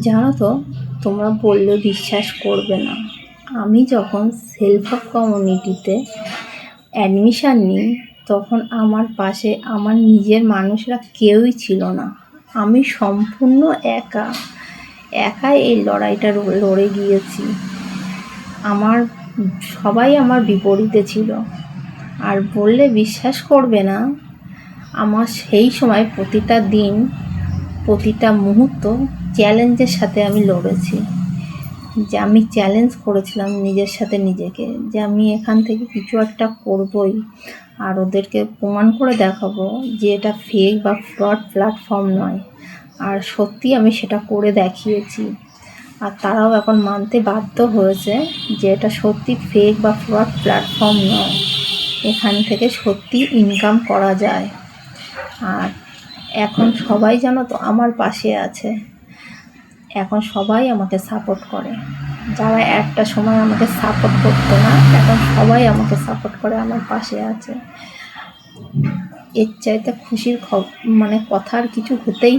জানো তো, তোমরা বললে বিশ্বাস করবে না। আমি যখন সেলফ হেল্প কমিউনিটিতে অ্যাডমিশান নিই, তখন আমার পাশে আমার নিজের মানুষরা কেউই ছিল না। আমি সম্পূর্ণ একাই এই লড়াইটা লড়ে গিয়েছি। সবাই আমার বিপরীতে ছিল। আর বললে বিশ্বাস করবে না, আমার সেই সময় প্রতিটা দিন, প্রতিটা মুহূর্ত চ্যালেঞ্জের সাথে আমি লড়েছি। যে আমি চ্যালেঞ্জ করেছিলাম নিজের সাথে নিজেকে, যে আমি এখান থেকে কিছু একটা করবই, আর ওদেরকে প্রমাণ করে দেখাবো যে এটা ফেক বা ফ্রড প্ল্যাটফর্ম নয়। আর সত্যি আমি সেটা করে দেখিয়েছি। আর তারাও এখন মানতে বাধ্য হয়েছে যে এটা সত্যি ফেক বা ফ্রড প্ল্যাটফর্ম নয়, এখান থেকে সত্যি ইনকাম করা যায়। আর এখন সবাই জানো তো আমার পাশে আছে। এখন সবাই আমাকে সাপোর্ট করে। যারা একটা সময় আমাকে সাপোর্ট করতো না, এখন সবাই আমাকে সাপোর্ট করে, আমার পাশে আছে। এর চাইতে খুশির কথা আর কিছু হতেই